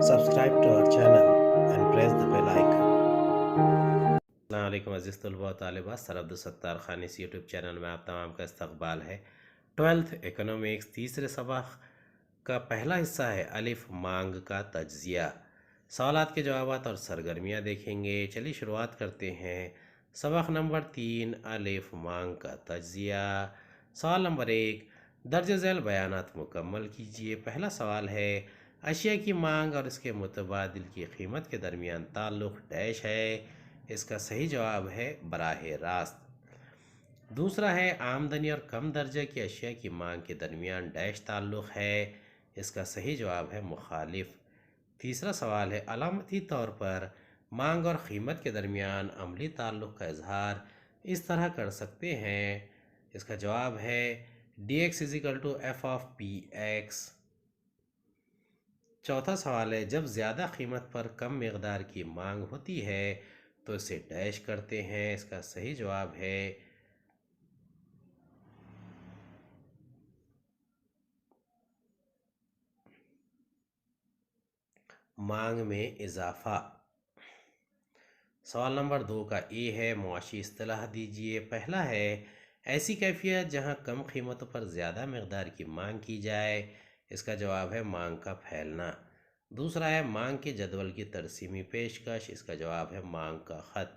Subscribe to our channel and press the bell icon. السلام علیکم عزیز طلباء و طالبات، سر عبدالستار خان اس یوٹیوب چینل میں آپ تمام کا استقبال ہے۔ 12th اکنامکس تیسرے سبق کا پہلا حصہ ہے الف مانگ کا تجزیہ۔ سوالات کے جوابات اور سرگرمیاں دیکھیں گے۔ چلیے شروعات کرتے ہیں۔ سبق نمبر 3 الف مانگ کا تجزیہ۔ سوال نمبر 1، درج ذیل بیانات مکمل کیجیے۔ پہلا سوال ہے، اشیاء کی مانگ اور اس کے متبادل کی قیمت کے درمیان تعلق ڈیش ہے۔ اس کا صحیح جواب ہے براہ راست۔ دوسرا ہے، آمدنی اور کم درجے کی اشیاء کی مانگ کے درمیان ڈیش تعلق ہے۔ اس کا صحیح جواب ہے مخالف۔ تیسرا سوال ہے، علامتی طور پر مانگ اور قیمت کے درمیان عملی تعلق کا اظہار اس طرح کر سکتے ہیں۔ اس کا جواب ہے dx = f of px۔ چوتھا سوال ہے، جب زیادہ قیمت پر کم مقدار کی مانگ ہوتی ہے تو اسے ڈیش کرتے ہیں۔ اس کا صحیح جواب ہے مانگ میں اضافہ۔ سوال نمبر 2 کا اے ہے، معاشی اصطلاح دیجیے۔ پہلا ہے، ایسی کیفیت جہاں کم قیمتوں پر زیادہ مقدار کی مانگ کی جائے۔ اس کا جواب ہے مانگ کا پھیلنا۔ دوسرا ہے، مانگ کے جدول کی ترسیمی پیشکش۔ اس کا جواب ہے مانگ کا خط۔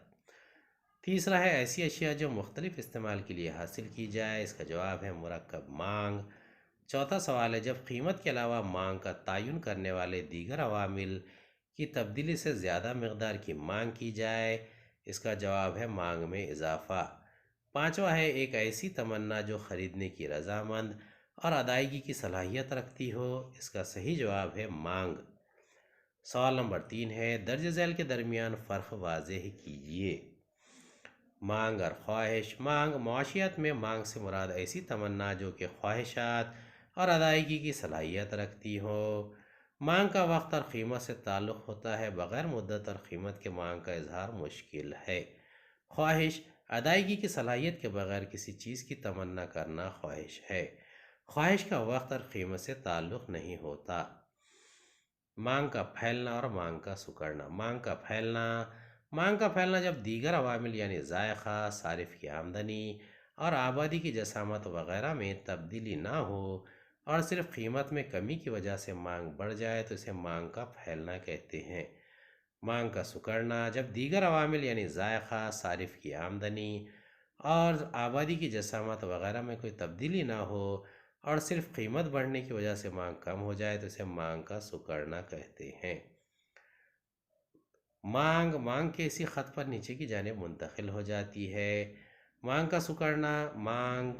تیسرا ہے، ایسی اشیاء جو مختلف استعمال کے لیے حاصل کی جائے۔ اس کا جواب ہے مرکب مانگ۔ چوتھا سوال ہے، جب قیمت کے علاوہ مانگ کا تعین کرنے والے دیگر عوامل کی تبدیلی سے زیادہ مقدار کی مانگ کی جائے۔ اس کا جواب ہے مانگ میں اضافہ۔ پانچواں ہے، ایک ایسی تمنا جو خریدنے کی رضامند اور ادائیگی کی صلاحیت رکھتی ہو۔ اس کا صحیح جواب ہے مانگ۔ سوال نمبر 3 ہے، درج ذیل کے درمیان فرق واضح کیجیے۔ مانگ اور خواہش۔ مانگ، معاشیات میں مانگ سے مراد ایسی تمنا جو کہ خواہشات اور ادائیگی کی صلاحیت رکھتی ہو۔ مانگ کا وقت اور قیمت سے تعلق ہوتا ہے، بغیر مدت اور قیمت کے مانگ کا اظہار مشکل ہے۔ خواہش، ادائیگی کی صلاحیت کے بغیر کسی چیز کی تمنا کرنا خواہش ہے۔ خواہش کا وقت اور قیمت سے تعلق نہیں ہوتا۔ مانگ کا پھیلنا اور مانگ کا سکڑنا۔ مانگ کا پھیلنا جب دیگر عوامل یعنی ذائقہ، صارف کی آمدنی اور آبادی کی جسامت وغیرہ میں تبدیلی نہ ہو اور صرف قیمت میں کمی کی وجہ سے مانگ بڑھ جائے تو اسے مانگ کا پھیلنا کہتے ہیں۔ مانگ کا سکڑنا جب دیگر عوامل یعنی ذائقہ، صارف کی آمدنی اور آبادی کی جسامت وغیرہ میں کوئی تبدیلی نہ ہو اور صرف قیمت بڑھنے کی وجہ سے مانگ کم ہو جائے تو اسے مانگ کا سکڑنا کہتے ہیں۔ مانگ کے اسی خط پر نیچے کی جانب منتقل ہو جاتی ہے۔ مانگ کا سکڑنا مانگ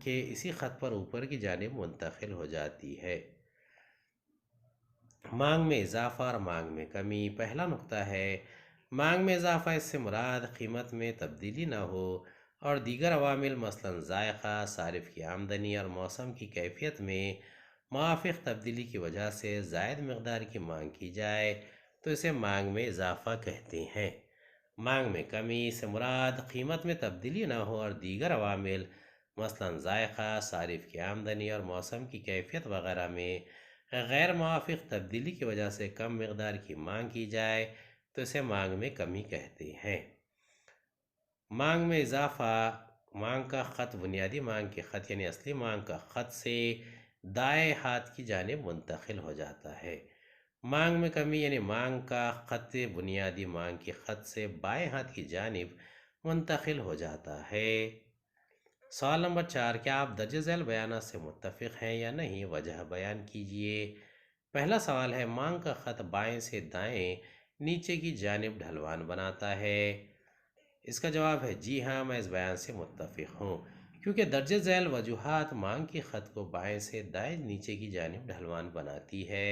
کے اسی خط پر اوپر کی جانب منتقل ہو جاتی ہے۔ مانگ میں اضافہ اور مانگ میں کمی۔ پہلا نقطہ ہے، مانگ میں اضافہ، اس سے مراد قیمت میں تبدیلی نہ ہو اور دیگر عوامل مثلاً ذائقہ، صارف کی آمدنی اور موسم کی کیفیت میں موافق تبدیلی کی وجہ سے زائد مقدار کی مانگ کی جائے تو اسے مانگ میں اضافہ کہتے ہیں۔ مانگ میں کمی سے مراد قیمت میں تبدیلی نہ ہو اور دیگر عوامل مثلاً ذائقہ، صارف کی آمدنی اور موسم کی کیفیت وغیرہ میں غیر موافق تبدیلی کی وجہ سے کم مقدار کی مانگ کی جائے تو اسے مانگ میں کمی کہتے ہیں۔ مانگ میں اضافہ، مانگ کا خط بنیادی مانگ کے خط یعنی اصلی مانگ کا خط سے دائیں ہاتھ کی جانب منتقل ہو جاتا ہے۔ مانگ میں کمی یعنی مانگ کا خط بنیادی مانگ کے خط سے بائیں ہاتھ کی جانب منتقل ہو جاتا ہے۔ سوال نمبر 4، کیا آپ درج ذیل بیانات سے متفق ہیں یا نہیں؟ وجہ بیان کیجیے۔ پہلا سوال ہے، مانگ کا خط بائیں سے دائیں نیچے کی جانب ڈھلوان بناتا ہے۔ اس کا جواب ہے جی ہاں، میں اس بیان سے متفق ہوں، کیونکہ درج ذیل وجوہات مانگ کے خط کو بائیں سے دائیں نیچے کی جانب ڈھلوان بناتی ہے۔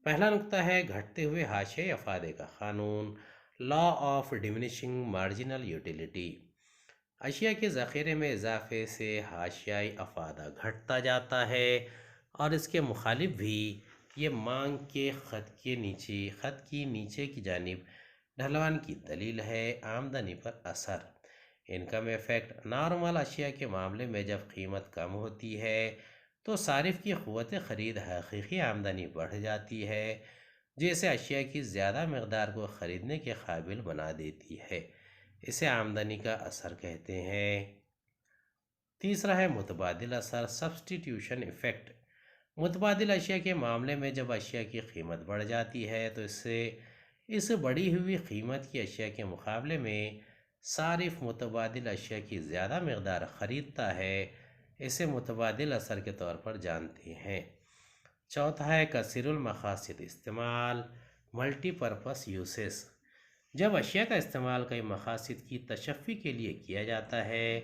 پہلا نقطہ ہے، گھٹتے ہوئے حاشیائی افادے کا قانون، law of diminishing marginal utility. اشیاء کے ذخیرے میں اضافے سے حاشیائی افادہ گھٹتا جاتا ہے اور اس کے مخالف بھی۔ یہ مانگ کے خط کی نیچے کی جانب ڈھلوان کی دلیل ہے۔ آمدنی پر اثر، انکم ایفیکٹ۔ نارمل اشیاء کے معاملے میں جب قیمت کم ہوتی ہے تو صارف کی قوت خرید، حقیقی آمدنی بڑھ جاتی ہے۔ جو اسے اشیاء کی زیادہ مقدار کو خریدنے کے قابل بنا دیتی ہے۔ اسے آمدنی کا اثر کہتے ہیں۔ تیسرا ہے متبادل اثر، سبسٹیٹیوشن ایفیکٹ۔ متبادل اشیاء کے معاملے میں جب اشیاء کی قیمت بڑھ جاتی ہے تو اس بڑھی ہوئی قیمت کی اشیاء کے مقابلے میں صارف متبادل اشیاء کی زیادہ مقدار خریدتا ہے۔ اسے متبادل اثر کے طور پر جانتے ہیں۔ چوتھا ہے کثیر المقاصد استعمال، ملٹی پرپس یوسز۔ جب اشیاء کا استعمال کئی مقاصد کی تشفی کے لیے کیا جاتا ہے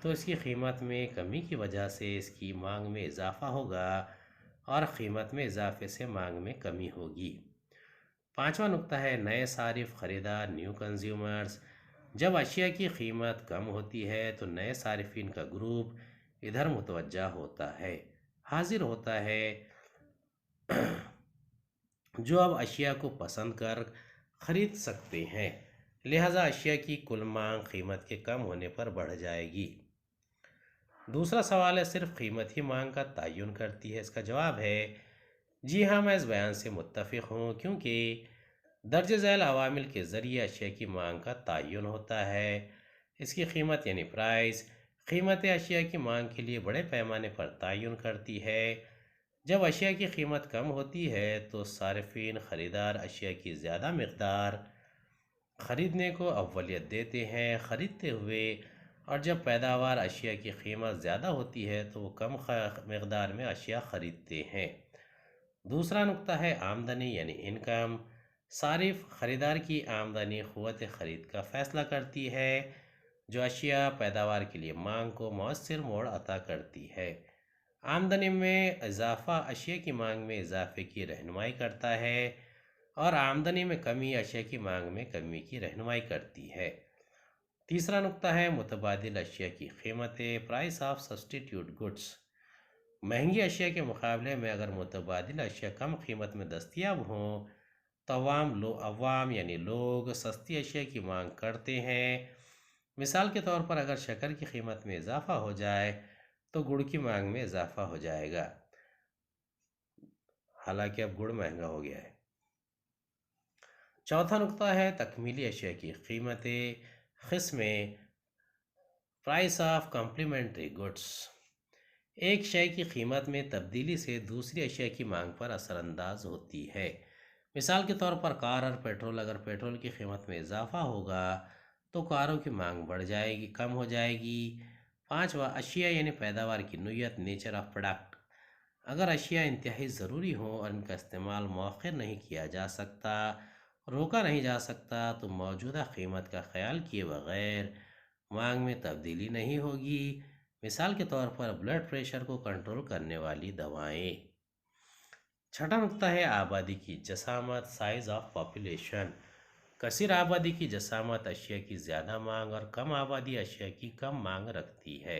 تو اس کی قیمت میں کمی کی وجہ سے اس کی مانگ میں اضافہ ہوگا اور قیمت میں اضافے سے مانگ میں کمی ہوگی۔ پانچواں نقطہ ہے نئے صارف خریدار، نیو کنزیومرز۔ جب اشیاء کی قیمت کم ہوتی ہے تو نئے صارفین کا گروپ ادھر متوجہ ہوتا ہے، حاضر ہوتا ہے، جو اب اشیاء کو پسند کر خرید سکتے ہیں۔ لہٰذا اشیاء کی کل مانگ قیمت کے کم ہونے پر بڑھ جائے گی۔ دوسرا سوال ہے صرف قیمت ہی مانگ کا تعین کرتی ہے؟ اس کا جواب ہے جی ہاں، میں اس بیان سے متفق ہوں، کیونکہ درج ذیل عوامل کے ذریعے اشیاء کی مانگ کا تعین ہوتا ہے۔ اس کی قیمت یعنی پرائس، قیمت اشیاء کی مانگ کے لیے بڑے پیمانے پر تعین کرتی ہے۔ جب اشیاء کی قیمت کم ہوتی ہے تو صارفین خریدار اشیاء کی زیادہ مقدار خریدنے کو اولویت دیتے ہیں خریدتے ہوئے، اور جب پیداوار اشیاء کی قیمت زیادہ ہوتی ہے تو وہ کم مقدار میں اشیاء خریدتے ہیں۔ دوسرا نقطہ ہے آمدنی یعنی انکم۔ صارف خریدار کی آمدنی قوت خرید کا فیصلہ کرتی ہے، جو اشیاء پیداوار کے لیے مانگ کو مؤثر موڑ عطا کرتی ہے۔ آمدنی میں اضافہ اشیاء کی مانگ میں اضافے کی رہنمائی کرتا ہے، اور آمدنی میں کمی اشیاء کی مانگ میں کمی کی رہنمائی کرتی ہے۔ تیسرا نقطہ ہے متبادل اشیاء کی قیمتیں، پرائس آف سبسٹیٹیوٹ گڈس۔ مہنگی اشیاء کے مقابلے میں اگر متبادل اشیاء کم قیمت میں دستیاب ہوں تو عوام یعنی لوگ سستی اشیاء کی مانگ کرتے ہیں۔ مثال کے طور پر اگر شکر کی قیمت میں اضافہ ہو جائے تو گڑ کی مانگ میں اضافہ ہو جائے گا، حالانکہ اب گڑ مہنگا ہو گیا ہے۔ چوتھا نقطہ ہے تکمیلی اشیاء کی قیمتیں، قسمیں، پرائس آف کمپلیمنٹری گڈس۔ ایک شے کی قیمت میں تبدیلی سے دوسری اشیاء کی مانگ پر اثر انداز ہوتی ہے۔ مثال کے طور پر کار اور پیٹرول، اگر پیٹرول کی قیمت میں اضافہ ہوگا تو کاروں کی مانگ بڑھ جائے گی، کم ہو جائے گی۔ پانچواں اشیاء یعنی پیداوار کی نوعیت، نیچر آف پروڈکٹ۔ اگر اشیاء انتہائی ضروری ہوں اور ان کا استعمال مؤخر نہیں کیا جا سکتا، روکا نہیں جا سکتا، تو موجودہ قیمت کا خیال کیے بغیر مانگ میں تبدیلی نہیں ہوگی۔ مثال کے طور پر بلڈ پریشر کو کنٹرول کرنے والی دوائیں۔ چھٹا نقطہ ہے آبادی کی جسامت، سائز آف پاپولیشن۔ کثیر آبادی کی جسامت اشیاء کی زیادہ مانگ اور کم آبادی اشیاء کی کم مانگ رکھتی ہے۔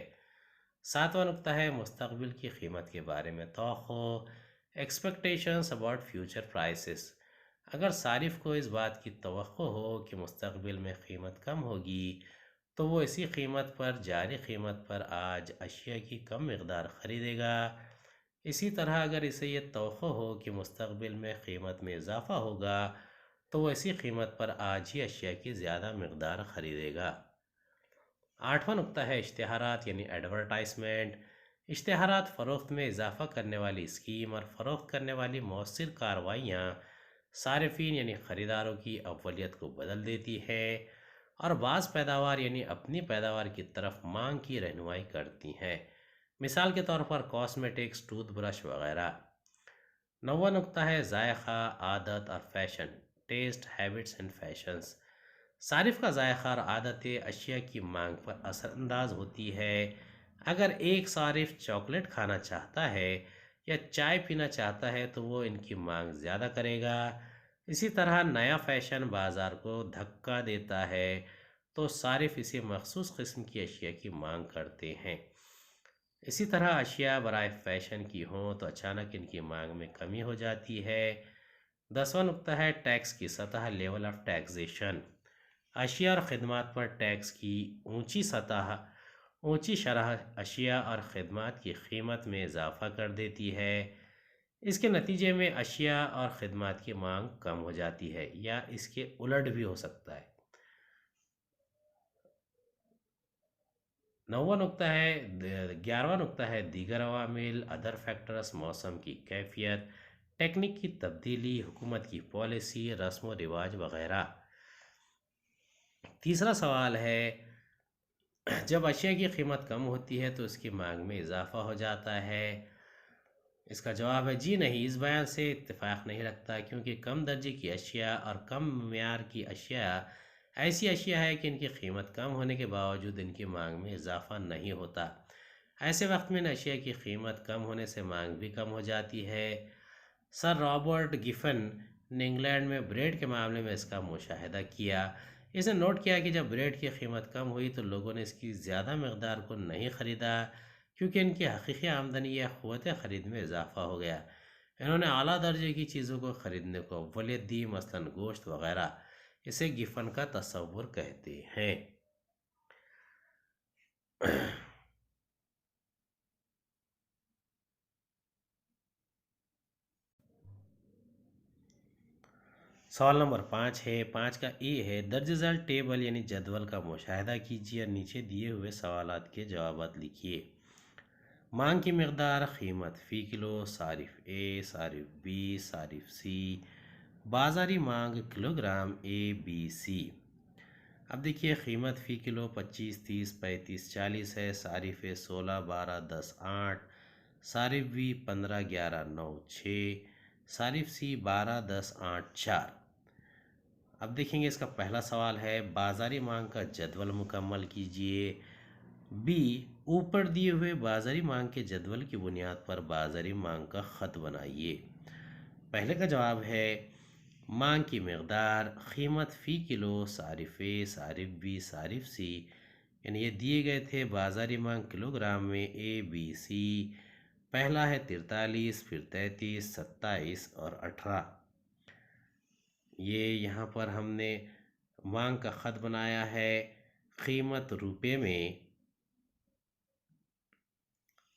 ساتواں نقطہ ہے مستقبل کی قیمت کے بارے میں توقع، ایکسپیکٹیشنز اباؤٹ فیوچر پرائسز۔ اگر صارف کو اس بات کی توقع ہو کہ مستقبل میں قیمت کم ہوگی تو وہ اسی قیمت پر، جاری قیمت پر آج اشیاء کی کم مقدار خریدے گا۔ اسی طرح اگر اسے یہ توقع ہو کہ مستقبل میں قیمت میں اضافہ ہوگا تو وہ اسی قیمت پر آج ہی اشیاء کی زیادہ مقدار خریدے گا۔ آٹھواں نقطہ ہے اشتہارات یعنی ایڈورٹائزمنٹ۔ اشتہارات فروخت میں اضافہ کرنے والی اسکیم اور فروخت کرنے والی مؤثر کارروائیاں صارفین یعنی خریداروں کی اولویت کو بدل دیتی ہے اور بعض پیداوار یعنی اپنی پیداوار کی طرف مانگ کی رہنمائی کرتی ہیں۔ مثال کے طور پر کاسمیٹکس، ٹوتھ برش وغیرہ۔ نواں نقطہ ہے ذائقہ، عادت اور فیشن، ٹیسٹ، ہیبٹس اینڈ فیشنز۔ صارف کا ذائقہ اور عادتیں اشیاء کی مانگ پر اثر انداز ہوتی ہے۔ اگر ایک صارف چاکلیٹ کھانا چاہتا ہے یا چائے پینا چاہتا ہے تو وہ ان کی مانگ زیادہ کرے گا۔ اسی طرح نیا فیشن بازار کو دھکا دیتا ہے تو صارف اسی مخصوص قسم کی اشیاء کی مانگ کرتے ہیں۔ اسی طرح اشیاء برائے فیشن کی ہوں تو اچانک ان کی مانگ میں کمی ہو جاتی ہے۔ دسواں نقطہ ہے ٹیکس کی سطح، لیول آف ٹیکسیشن۔ اشیاء اور خدمات پر ٹیکس کی اونچی شرح اشیاء اور خدمات کی قیمت میں اضافہ کر دیتی ہے۔ اس کے نتیجے میں اشیاء اور خدمات کی مانگ کم ہو جاتی ہے یا اس کے الٹ بھی ہو سکتا ہے۔ 11واں نقطہ ہے دیگر عوامل، ادر فیکٹرز، موسم کی کیفیت، ٹیکنیک کی تبدیلی، حکومت کی پالیسی، رسم و رواج وغیرہ۔ تیسرا سوال ہے جب اشیاء کی قیمت کم ہوتی ہے تو اس کی مانگ میں اضافہ ہو جاتا ہے۔ اس کا جواب ہے جی نہیں، اس بیان سے اتفاق نہیں رکھتا، کیونکہ کم درجے کی اشیاء اور کم معیار کی اشیاء ایسی اشیاء ہے کہ ان کی قیمت کم ہونے کے باوجود ان کی مانگ میں اضافہ نہیں ہوتا۔ ایسے وقت میں ان اشیاء کی قیمت کم ہونے سے مانگ بھی کم ہو جاتی ہے۔ سر رابرٹ گفن نے انگلینڈ میں بریڈ کے معاملے میں اس کا مشاہدہ کیا۔ اس نے نوٹ کیا کہ جب بریڈ کی قیمت کم ہوئی تو لوگوں نے اس کی زیادہ مقدار کو نہیں خریدا، کیونکہ ان کی حقیقی آمدنی یا قوت خرید میں اضافہ ہو گیا۔ انہوں نے اعلیٰ درجے کی چیزوں کو خریدنے کو اولویت دی، مثلاً گوشت وغیرہ۔ اسے گفن کا تصور کہتے ہیں۔ سوال نمبر 5 ہے، 5 کا اے ہے، درج ذیل ٹیبل یعنی جدول کا مشاہدہ کیجیے اور نیچے دیے ہوئے سوالات کے جوابات لکھیے۔ مانگ کی مقدار، قیمت فی کلو، صارف اے، صارف بی، صارف سی، بازاری مانگ کلو گرام اے بی سی۔ اب دیکھیے قیمت فی کلو 25، 30، 35، 40 ہے، صارف اے 16، 12، 10، 8، صارف بی 15، 11، 9، 6، صارف سی 12، 10، 8، 4۔ اب دیکھیں گے اس کا پہلا سوال ہے بازاری مانگ کا جدول مکمل کیجیے۔ بی، اوپر دیے ہوئے بازاری مانگ کے جدول کی بنیاد پر بازاری مانگ کا خط بنائیے۔ پہلے کا جواب ہے مانگ کی مقدار، قیمت فی کلو، صارف اے، صارف بی، صارف سی، یعنی یہ دیے گئے تھے بازاری مانگ کلو گرام میں اے بی سی۔ پہلا ہے 43، پھر 33، 27 اور 18۔ یہ یہاں پر ہم نے مانگ کا خط بنایا ہے قیمت روپے میں۔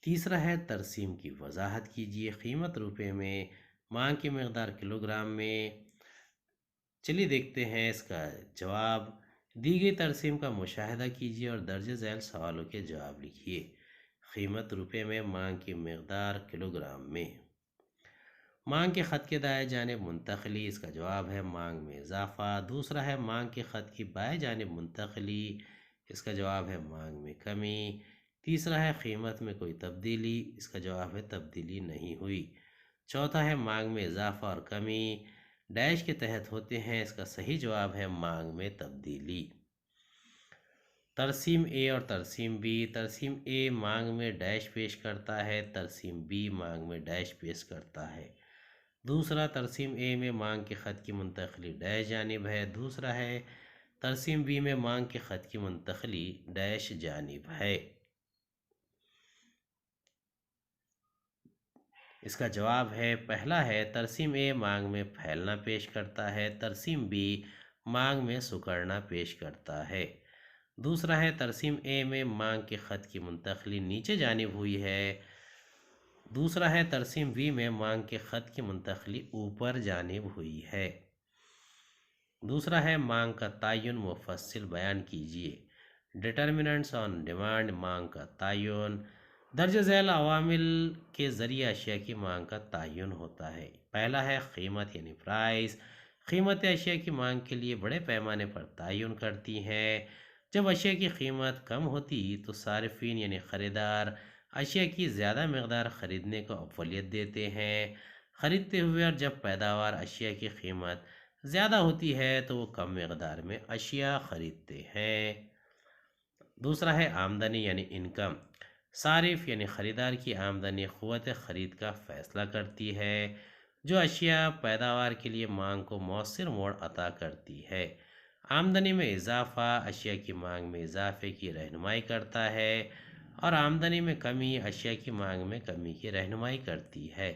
تیسرا ہے ترسیم کی وضاحت کیجیے، قیمت روپے میں، مانگ کی مقدار کلو گرام میں۔ چلیے دیکھتے ہیں اس کا جواب۔ دی گئی ترسیم کا مشاہدہ کیجیے اور درج ذیل سوالوں کے جواب لکھیے۔ قیمت روپے میں، مانگ کی مقدار کلو گرام میں۔ مانگ کے خط کے دائیں جانب منتقلی، اس کا جواب ہے مانگ میں اضافہ۔ دوسرا ہے مانگ کے خط کی بائیں جانب منتقلی، اس کا جواب ہے مانگ میں کمی۔ تیسرا ہے قیمت میں کوئی تبدیلی، اس کا جواب ہے تبدیلی نہیں ہوئی۔ چوتھا ہے مانگ میں اضافہ اور کمی ڈیش کے تحت ہوتے ہیں، اس کا صحیح جواب ہے مانگ میں تبدیلی۔ ترسیم اے اور ترسیم بی، ترسیم اے مانگ میں ڈیش پیش کرتا ہے، ترسیم بی مانگ میں ڈیش پیش کرتا ہے۔ دوسرا، ترسیم اے میں مانگ کے خط کی منتقلی ڈیش جانب ہے، دوسرا ہے ترسیم بی میں مانگ کے خط کی منتقلی ڈیش جانب ہے۔ اس کا جواب ہے پہلا ہے ترسیم اے مانگ میں پھیلنا پیش کرتا ہے، ترسیم بی مانگ میں سکڑنا پیش کرتا ہے۔ دوسرا ہے ترسیم اے میں مانگ کے خط کی منتقلی نیچے جانب ہوئی ہے، دوسرا ہے ترسیم بی میں مانگ کے خط کی منتقلی اوپر جانب ہوئی ہے۔ دوسرا ہے مانگ کا تعین مفصل بیان کیجیے۔ ڈٹرمننٹس آن ڈیمانڈ، مانگ کا تعین۔ درج ذیل عوامل کے ذریعے اشیاء کی مانگ کا تعین ہوتا ہے۔ پہلا ہے قیمت یعنی پرائس۔ قیمت اشیاء کی مانگ کے لیے بڑے پیمانے پر تعین کرتی ہیں۔ جب اشیاء کی قیمت کم ہوتی تو صارفین یعنی خریدار اشیاء کی زیادہ مقدار خریدنے کو اولویت دیتے ہیں خریدتے ہوئے، اور جب پیداوار اشیاء کی قیمت زیادہ ہوتی ہے تو وہ کم مقدار میں اشیاء خریدتے ہیں۔ دوسرا ہے آمدنی یعنی انکم۔ صارف یعنی خریدار کی آمدنی قوت خرید کا فیصلہ کرتی ہے، جو اشیاء پیداوار کے لیے مانگ کو مؤثر موڑ عطا کرتی ہے۔ آمدنی میں اضافہ اشیاء کی مانگ میں اضافے کی رہنمائی کرتا ہے، اور آمدنی میں کمی اشیاء کی مانگ میں کمی کی رہنمائی کرتی ہے۔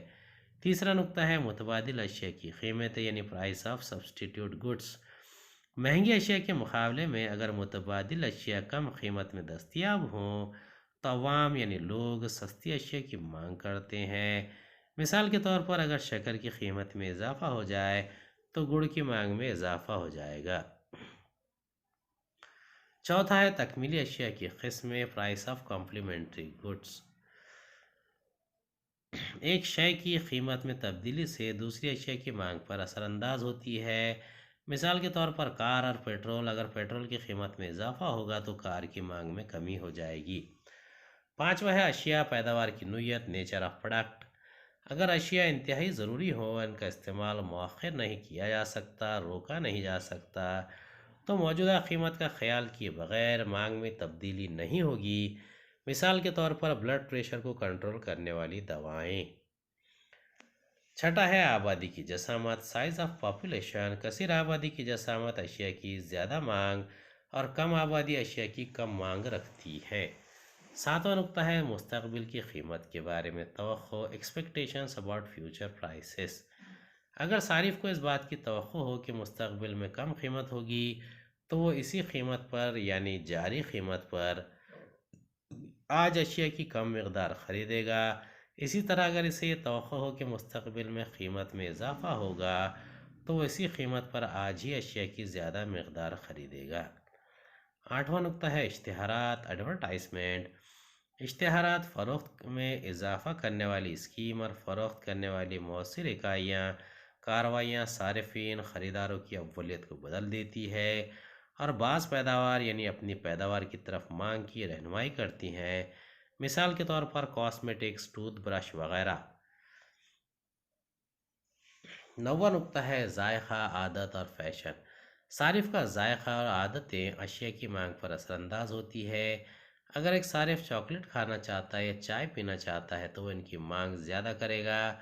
تیسرا نقطہ ہے متبادل اشیاء کی قیمت یعنی پرائس آف سبسٹیٹیوٹ گڈس۔ مہنگی اشیاء کے مقابلے میں اگر متبادل اشیاء کم قیمت میں دستیاب ہوں تو عوام یعنی لوگ سستی اشیاء کی مانگ کرتے ہیں۔ مثال کے طور پر اگر شکر کی قیمت میں اضافہ ہو جائے تو گڑ کی مانگ میں اضافہ ہو جائے گا۔ چوتھا ہے تکمیلی اشیاء کی قسمیں، پرائس آف کمپلیمنٹری گڈس۔ ایک شے کی قیمت میں تبدیلی سے دوسری اشیاء کی مانگ پر اثر انداز ہوتی ہے۔ مثال کے طور پر کار اور پیٹرول، اگر پیٹرول کی قیمت میں اضافہ ہوگا تو کار کی مانگ میں کمی ہو جائے گی۔ پانچواں ہے اشیاء پیداوار کی نوعیت، نیچر آف پروڈکٹ۔ اگر اشیاء انتہائی ضروری ہو، ان کا استعمال مؤخر نہیں کیا جا سکتا، روکا نہیں جا سکتا، تو موجودہ قیمت کا خیال کیے بغیر مانگ میں تبدیلی نہیں ہوگی۔ مثال کے طور پر بلڈ پریشر کو کنٹرول کرنے والی دوائیں۔ چھٹا ہے آبادی کی جسامت، سائز آف پاپولیشن۔ کثیر آبادی کی جسامت اشیاء کی زیادہ مانگ اور کم آبادی اشیاء کی کم مانگ رکھتی ہے۔ ساتواں نقطہ ہے مستقبل کی قیمت کے بارے میں توقع، ایکسپیکٹیشنز اباؤٹ فیوچر پرائسز۔ اگر صارف کو اس بات کی توقع ہو کہ مستقبل میں کم قیمت ہوگی تو وہ اسی قیمت پر یعنی جاری قیمت پر آج اشیاء کی کم مقدار خریدے گا۔ اسی طرح اگر اسے یہ توقع ہو کہ مستقبل میں قیمت میں اضافہ ہوگا تو وہ اسی قیمت پر آج ہی اشیاء کی زیادہ مقدار خریدے گا۔ آٹھواں نقطہ ہے اشتہارات، ایڈورٹائزمنٹ۔ اشتہارات فروخت میں اضافہ کرنے والی اسکیم اور فروخت کرنے والی مؤثر اکائیاں، کارروائیاں صارفین، خریداروں کی اولیت کو بدل دیتی ہے اور بعض پیداوار یعنی اپنی پیداوار کی طرف مانگ کی رہنمائی کرتی ہیں۔ مثال کے طور پر کاسمیٹکس، ٹوتھ برش وغیرہ۔ نواں نقطہ ہے ذائقہ، عادت اور فیشن۔ صارف کا ذائقہ اور عادتیں اشیاء کی مانگ پر اثر انداز ہوتی ہے۔ اگر ایک صارف چاکلیٹ کھانا چاہتا ہے یا چائے پینا چاہتا ہے تو وہ ان کی مانگ زیادہ کرے گا۔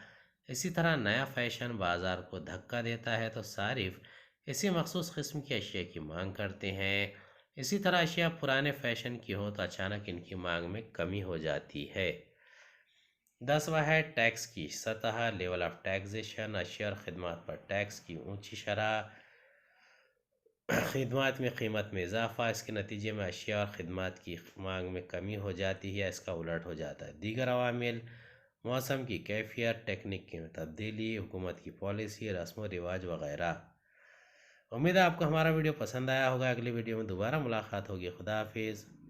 اسی طرح نیا فیشن بازار کو دھکا دیتا ہے تو صارف اسی مخصوص قسم کی اشیاء کی مانگ کرتے ہیں۔ اسی طرح اشیاء پرانے فیشن کی ہو تو اچانک ان کی مانگ میں کمی ہو جاتی ہے۔ 10واں ہے ٹیکس کی سطح، لیول آف ٹیکسیشن۔ اشیاء اور خدمات پر ٹیکس کی اونچی شرح، خدمات میں قیمت میں اضافہ، اس کے نتیجے میں اشیاء اور خدمات کی مانگ میں کمی ہو جاتی ہے یا اس کا الٹ ہو جاتا ہے۔ دیگر عوامل، موسم کی کیفیت، ٹیکنیک کی تبدیلی، حکومت کی پالیسی، رسم و رواج وغیرہ۔ امید ہے آپ کو ہمارا ویڈیو پسند آیا ہوگا۔ اگلی ویڈیو میں دوبارہ ملاقات ہوگی۔ خدا حافظ۔